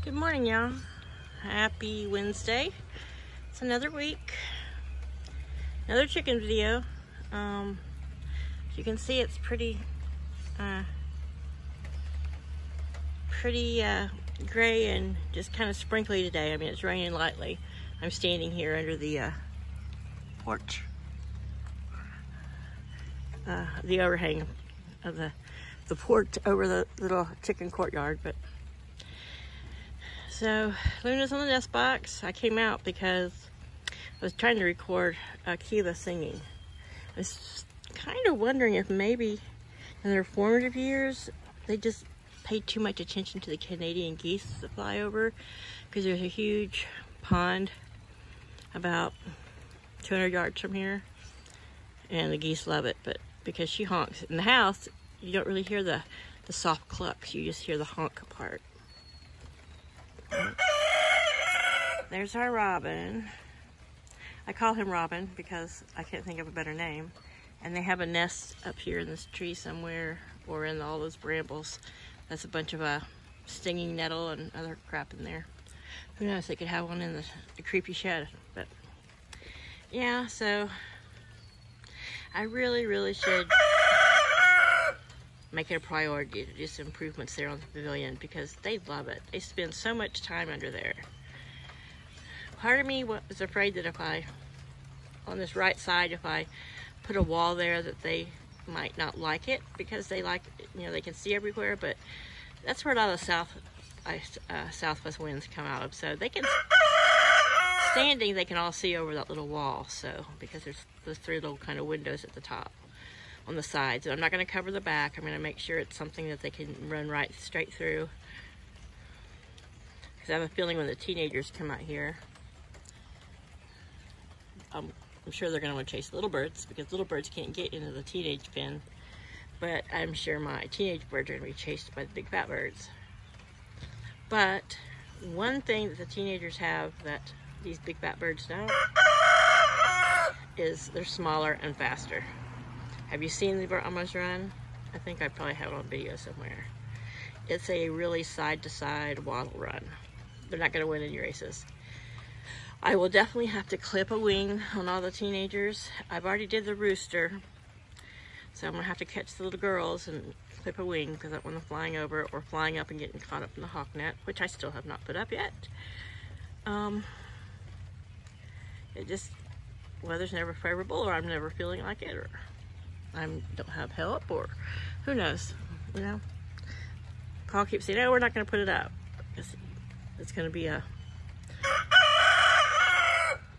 Good morning, y'all. Happy Wednesday. It's another week, another chicken video. As you can see, it's pretty gray and just kind of sprinkly today. I mean, it's raining lightly. I'm standing here under the porch, the overhang of the porch over the little chicken courtyard. But so Luna's on the nest box. I came out because I was trying to record Kiva singing. I was kind of wondering if maybe in their formative years they just paid too much attention to the Canadian geese that fly over, because there's a huge pond about 200 yards from here, and the geese love it. But because she honks in the house, you don't really hear the soft clucks, you just hear the honk part. There's our robin. I call him Robin because I can't think of a better name. And they have a nest up here in this tree somewhere, or in all those brambles. That's a bunch of stinging nettle and other crap in there. Who knows, they could have one in the creepy shed. But yeah, so I really should make it a priority to do some improvements there on the pavilion, because they love it. They spend so much time under there. Part of me was afraid that if on this right side, if I put a wall there, that they might not like it, because they like, they can see everywhere. But that's where a lot of southwest winds come out of. So they can, standing, they can all see over that little wall. So, because there's those three little kind of windows at the top, on the sides. I'm not going to cover the back. I'm going to make sure it's something that they can run right straight through. Because I have a feeling when the teenagers come out here, I'm sure they're going to want to chase little birds, because little birds can't get into the teenage pen. But I'm sure my teenage birds are going to be chased by the big fat birds. But one thing that the teenagers have that these big fat birds don't is they're smaller and faster. Have you seen the Brahmas run? I think I probably have it on video somewhere. It's a really side-to-side waddle run. They're not going to win any races. I will definitely have to clip a wing on all the teenagers. I've already did the rooster, so I'm going to have to catch the little girls and clip a wing, because I don't want them flying over or flying up and getting caught up in the hawk net, which I still have not put up yet. Weather's never favorable, or I'm never feeling like it, or I don't have help, or who knows, Paul keeps saying, "Oh, we're not going to put it up." It's going to be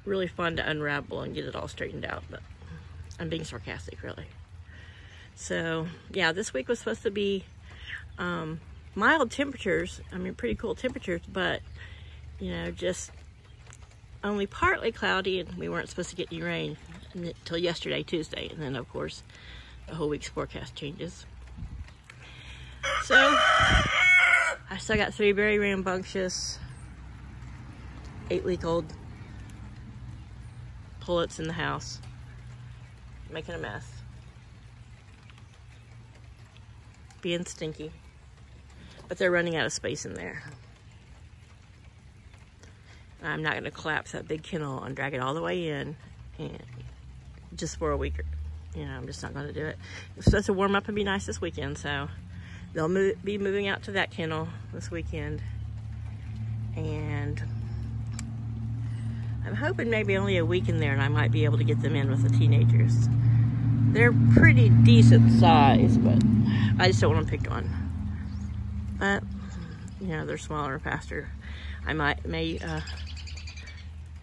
really fun to unravel and get it all straightened out, but I'm being sarcastic, really. So yeah, this week was supposed to be mild temperatures. I mean, pretty cool temperatures, but just only partly cloudy, and we weren't supposed to get any rain until yesterday, Tuesday, and then of course the whole week's forecast changes. So I still got 3 very rambunctious 8-week-old pullets in the house, making a mess, being stinky, but they're running out of space in there. I'm not going to collapse that big kennel and drag it all the way in, and just for a week. I'm just not going to do it. It's supposed to warm up and be nice this weekend, so they'll be moving out to that kennel this weekend. And I'm hoping maybe only a week in there, and I might be able to get them in with the teenagers. They're pretty decent size, but I just don't want them picked on. But they're smaller and faster. I may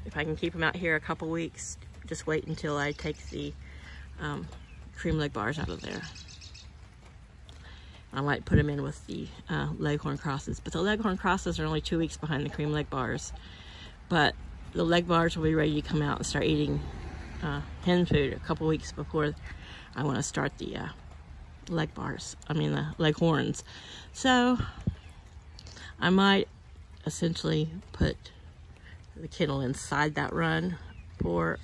if I can keep them out here a couple weeks, just wait until I take the cream leg bars out of there. I might put them in with the leghorn crosses, but the leghorn crosses are only 2 weeks behind the cream leg bars. But the leg bars will be ready to come out and start eating hen food a couple weeks before I want to start the the leghorns. So I might essentially put the kennel inside that run for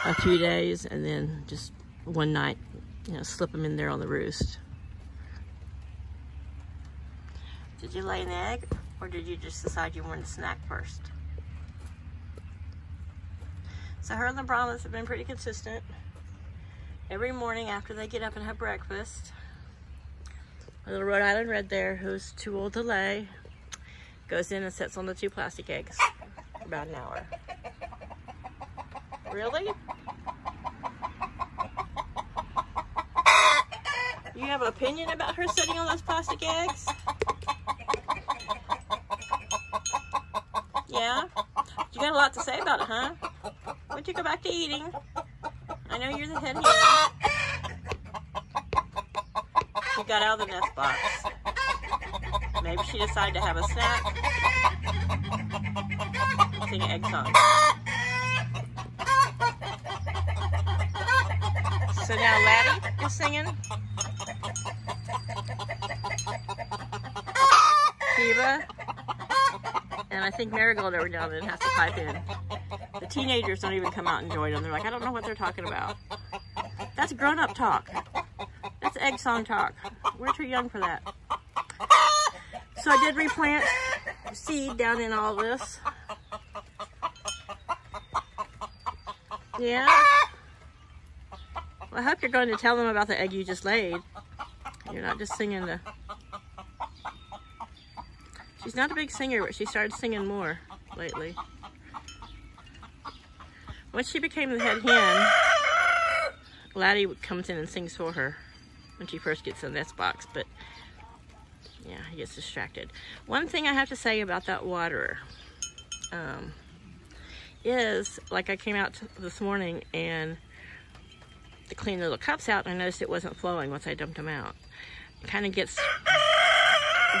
a few days, and then just one night, slip them in there on the roost. Did you lay an egg? Or did you just decide you wanted a snack first? So her and the Brahmas have been pretty consistent. Every morning after they get up and have breakfast, a little Rhode Island Red there, who's too old to lay, goes in and sits on the 2 plastic eggs for about an hour. Really? You have an opinion about her sitting on those plastic eggs? Yeah? You got a lot to say about it, huh? Why don't you go back to eating? I know you're the head hen. She got out of the nest box. Maybe she decided to have a snack. Sing an egg song. So now Laddie is singing. Kiva. And I think Marigold every now and then has to pipe in. The teenagers don't even come out and join them. They're like, I don't know what they're talking about. That's grown-up talk. That's egg song talk. We're too young for that. So I did replant seed down in all this. Yeah? Well, I hope you're going to tell them about the egg you just laid. You're not just singing the... She's not a big singer, but she started singing more lately. Once she became the head hen, Laddie comes in and sings for her when she first gets in the nest box, but yeah, he gets distracted. One thing I have to say about that waterer is, like I came out this morning and to clean the little cups out, and I noticed it wasn't flowing once I dumped them out. It kind of gets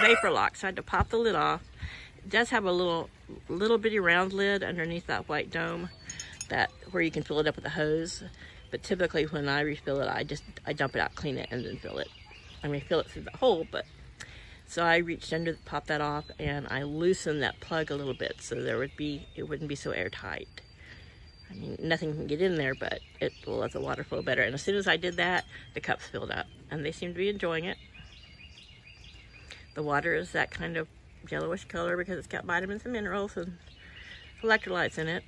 vapor locked, so I had to pop the lid off. It does have a little bitty round lid underneath that white dome where you can fill it up with a hose. But typically when I refill it, I dump it out, clean it, and then fill it. I mean, fill it through the hole, but so I reached under, popped that off, and I loosened that plug a little bit so it wouldn't be so airtight. I mean, nothing can get in there, but it will let the water flow better. And as soon as I did that, the cups filled up, and they seem to be enjoying it. The water is that kind of yellowish color because it's got vitamins and minerals and electrolytes in it.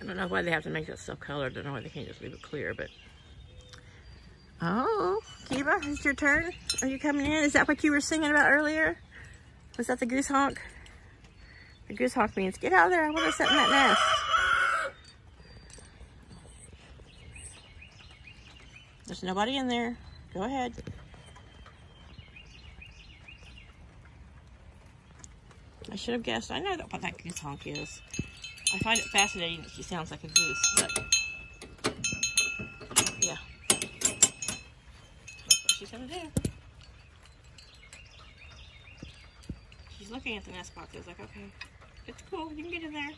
I don't know why they have to make that stuff colored. I don't know why they can't just leave it clear, but... Oh, Kiva, it's your turn. Are you coming in? Is that what you were singing about earlier? Was that the goose honk? The goose honk means, get out of there, I want to sit in that nest. There's nobody in there. Go ahead. I should have guessed. I know what that goose honk is. I find it fascinating that she sounds like a goose, but yeah. That's what she's gonna do. She's looking at the nest box. I was like, okay, it's cool, you can get in there.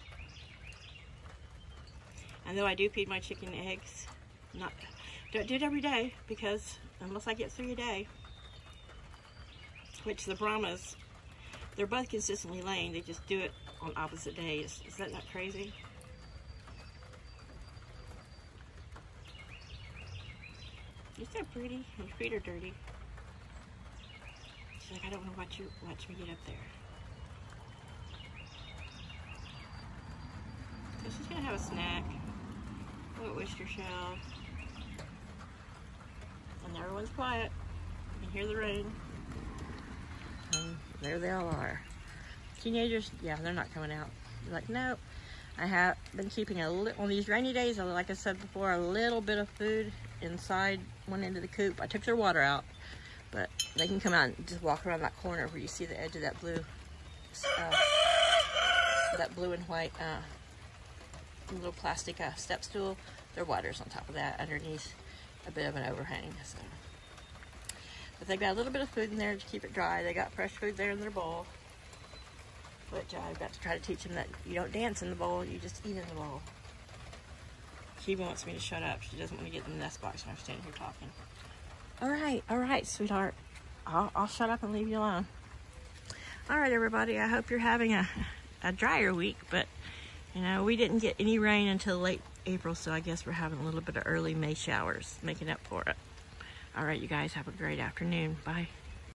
And though I do feed my chicken eggs, don't do it every day, because unless I get 3 a day, which the Brahmas, they're both consistently laying, they just do it on opposite days. Is that not crazy? You're so pretty. Your feet are dirty. She's like, I don't want to watch me get up there. So she's gonna have a snack. A little oyster shell. And everyone's quiet. You can hear the rain. And there they all are. Teenagers, yeah, they're not coming out. They're like, nope. I have been keeping on these rainy days, like I said before, a little bit of food inside one end of the coop. I took their water out, but they can come out and just walk around that corner where you see the edge of that blue and white little plastic step stool. Their water's on top of that, underneath a bit of an overhang. So. But they've got a little bit of food in there to keep it dry. They got fresh food there in their bowl. But I've got to try to teach them that you don't dance in the bowl, you just eat in the bowl. Kiva wants me to shut up. She doesn't want to get in the nest box when I'm standing here talking. All right, sweetheart. I'll shut up and leave you alone. All right, everybody. I hope you're having a drier week, but you know, we didn't get any rain until late April, so I guess we're having a little bit of early May showers, making up for it. All right, you guys have a great afternoon. Bye.